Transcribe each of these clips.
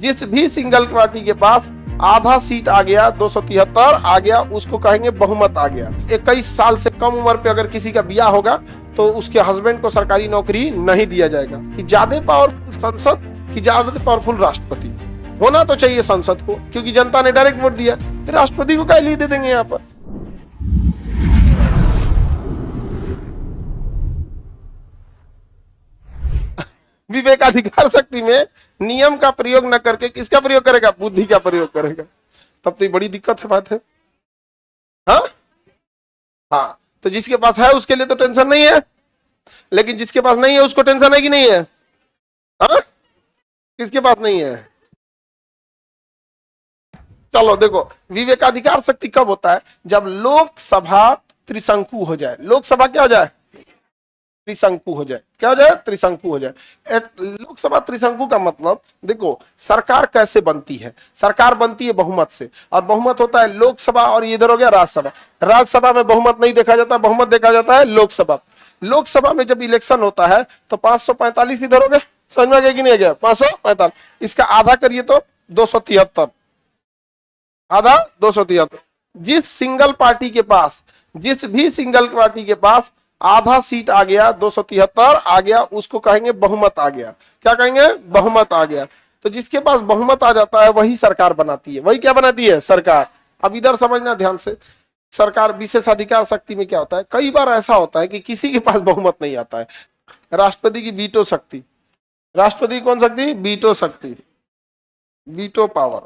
जिस भी single party के पास आधा सीट आ गया, 273 आ गया, उसको कहेंगे बहुमत आ गया। 21 साल से कम उम्र पे अगर किसी का ब्याह होगा तो उसके हस्बैंड को सरकारी नौकरी नहीं दिया जाएगा। कि ज्यादा पावरफुल संसद कि ज्यादा पावरफुल राष्ट्रपति होना तो चाहिए संसद को, क्योंकि जनता ने डायरेक्ट वोट दिया। राष्ट्रपति को क्या लिए दे देंगे यहाँ पर। विवेकाधिकार शक्ति में नियम का प्रयोग न करके किसका प्रयोग करेगा? बुद्धि का प्रयोग करेगा। तब तो ये बड़ी दिक्कत है, बात है। हाँ, तो जिसके पास है उसके लिए तो टेंशन नहीं है, लेकिन जिसके पास नहीं है उसको टेंशन है कि नहीं है? हाँ, किसके पास नहीं है? चलो देखो, विवेकाधिकार शक्ति कब होता है? जब लोकसभा त्रिशंकु हो जाए। लोकसभा क्या हो जाए? त्रिशंकु हो जाए। क्या हो जाए? त्रिशंकु हो जाए। लोकसभा त्रिशंकु का मतलब देखो, सरकार कैसे बनती है? सरकार बनती है बहुमत से, और बहुमत होता है लोकसभा और इधर हो गया राज्यसभा। राज्यसभा में बहुमत नहीं देखा जाता, बहुमत देखा जाता है लोकसभा। लोकसभा में जब इलेक्शन होता है तो 545 इधर हो गए, समझ में आ गया कि नहीं आ गया? 545, इसका आधा करिए तो 273, आधा 273। जिस भी सिंगल पार्टी के पास आधा सीट आ गया, 273 आ गया, उसको कहेंगे बहुमत आ गया। क्या कहेंगे? बहुमत आ गया। तो जिसके पास बहुमत आ जाता है वही सरकार बनाती है। वही क्या बनाती है? सरकार। अब इधर समझना ध्यान से, सरकार विशेषाधिकार शक्ति में क्या होता है? कई बार ऐसा होता है कि किसी के पास बहुमत नहीं आता है। राष्ट्रपति की वीटो शक्ति। राष्ट्रपति कौन शक्ति? वीटो शक्ति, वीटो पावर।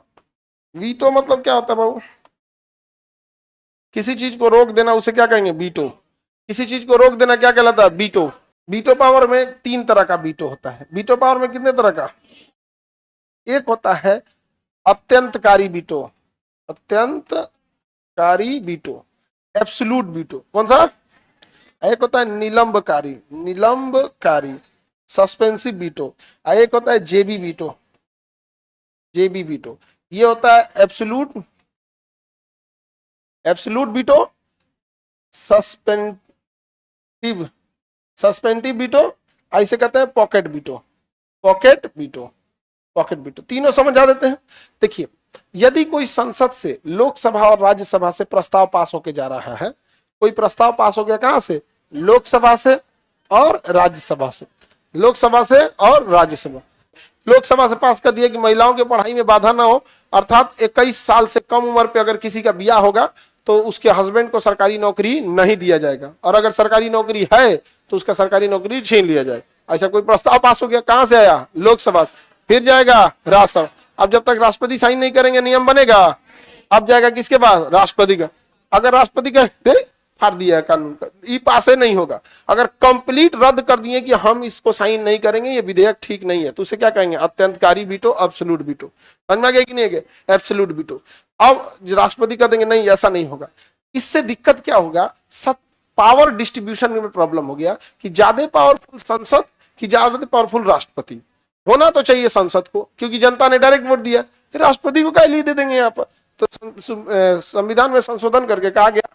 वीटो मतलब क्या होता है बाबू? किसी चीज को रोक देना, उसे क्या कहेंगे? वीटो। किसी चीज को रोक देना क्या कहलाता है? वीटो। वीटो पावर में 3 तरह का वीटो होता है। वीटो पावर में कितने तरह का? एक होता है अत्यंतकारी वीटो, अत्यंतकारी वीटो, एब्सोल्यूट वीटो। कौन सा? एक होता है निलंबकारी, सस्पेंसिव वीटो। एक होता है जेबी वीटो, जेबी वीटो। ये होता है एब्सोल्यूट वीटो, सस्पेंटिव वीटो, ऐसे कहते हैं पॉकेट वीटो, पॉकेट वीटो। तीनों समझा देते हैं। देखिए, यदि कोई संसद से, लोकसभा और राज्यसभा से प्रस्ताव पास होके जा रहा है, कोई प्रस्ताव पास हो गया कहां से? लोकसभा से और राज्यसभा से। लोकसभा से और राज्यसभा। लोकसभा से पास कर दिया कि महिलाओं के पढ़ाई में बाधा ना हो, अर्थात 21 साल से कम उम्र पे अगर किसी का ब्याह होगा तो उसके हस्बैंड को सरकारी नौकरी नहीं दिया जाएगा, और अगर सरकारी नौकरी है तो उसका सरकारी नौकरी छीन लिया जाए। ऐसा कोई प्रस्ताव पास हो गया, कहां से आया? लोकसभा से, फिर जाएगा राज्यसभा। अब जब तक राष्ट्रपति साइन नहीं करेंगे नियम बनेगा। अब जाएगा किसके पास? राष्ट्रपति का। अगर राष्ट्रपति का फाड़ दिया कानून का, ये पास नहीं होगा। अगर कंप्लीट रद्द कर दिए कि हम इसको साइन नहीं करेंगे, ये विधेयक ठीक नहीं है, तो उसे क्या कहेंगे? अत्यंतकारी वीटो, एब्सोल्यूट वीटो। समझ में आ गया कि नहीं गया? Absolute veto. अब राष्ट्रपति कह देंगे नहीं, ऐसा नहीं होगा। इससे दिक्कत क्या होगा? पावर डिस्ट्रीब्यूशन में प्रॉब्लम हो गया कि ज्यादा पावरफुल संसद कि ज्यादा पावरफुल राष्ट्रपति होना तो चाहिए संसद को, क्योंकि जनता ने डायरेक्ट वोट दिया। राष्ट्रपति को क्या लिए दे देंगे यहाँ पर? तो संविधान में संशोधन करके कहा गया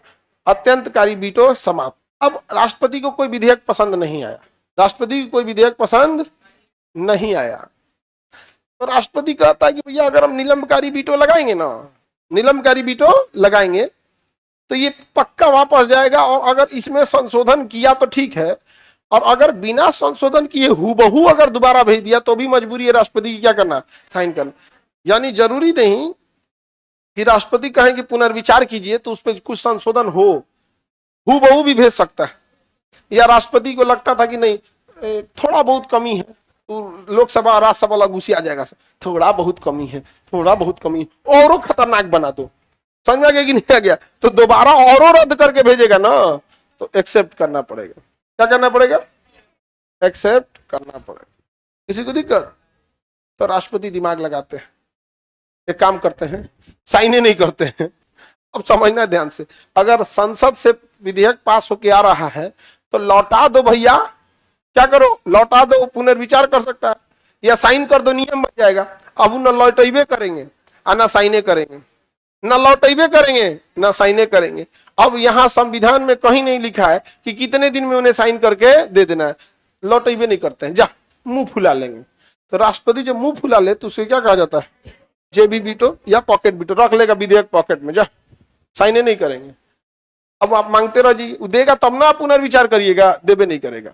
अत्यंतकारी वीटो समाप्त। अब राष्ट्रपति को कोई विधेयक पसंद नहीं आया, राष्ट्रपति को कोई विधेयक पसंद नहीं आया, तो राष्ट्रपति कहता है कि भैया अगर हम निलंबकारी वीटो लगाएंगे ना, निलंबकारी वीटो लगाएंगे तो ये पक्का वापस जाएगा, और अगर इसमें संशोधन किया तो ठीक है, और अगर बिना संशोधन किए हूबहू अगर दोबारा भेज दिया तो भी मजबूरी है राष्ट्रपति की क्या करना? साइन करना। यानी जरूरी नहीं कि राष्ट्रपति कहें कि पुनर्विचार कीजिए तो उस पर कुछ संशोधन हो, हूबहू भी भेज सकता है। या राष्ट्रपति को लगता था कि नहीं थोड़ा बहुत कमी है, तो लोकसभा राज्यसभा वाला घुसी आ जाएगा, थोड़ा बहुत कमी है, थोड़ा बहुत कमी, और खतरनाक बना दो। समझ आ गया कि नहीं आ गया? तो दोबारा और रद्द करके भेजेगा ना, तो एक्सेप्ट करना पड़ेगा। क्या करना पड़ेगा? एक्सेप्ट करना पड़ेगा। किसी को दिक्कत? तो राष्ट्रपति दिमाग लगाते हैं, एक काम करते हैं, साइन नहीं करते हैं। अब समझना ध्यान से, अगर संसद से विधेयक पास होके आ रहा है तो लौटा दो भैया, क्या करो? लौटा दो, पुनर्विचार कर सकता है, या साइन कर दो, नियम बन जाएगा। अब न लौटेबे करेंगे और न साइने करेंगे, न लौटेबे करेंगे न साइने करेंगे। अब यहाँ संविधान में कहीं नहीं लिखा है कि कितने दिन में उन्हें साइन करके दे देना है। लौटेबे नहीं करते हैं, जा मुंह फुला लेंगे। तो राष्ट्रपति जब मुंह फुला ले तो उसे क्या कहा जाता है? जेबी बीटो या पॉकेट बीटो। रख लेगा विधेयक पॉकेट में, जा साइन नहीं करेंगे। अब आप मांगते रहो जी, देगा तब ना आप पुनर्विचार करिएगा, देबे नहीं करेगा।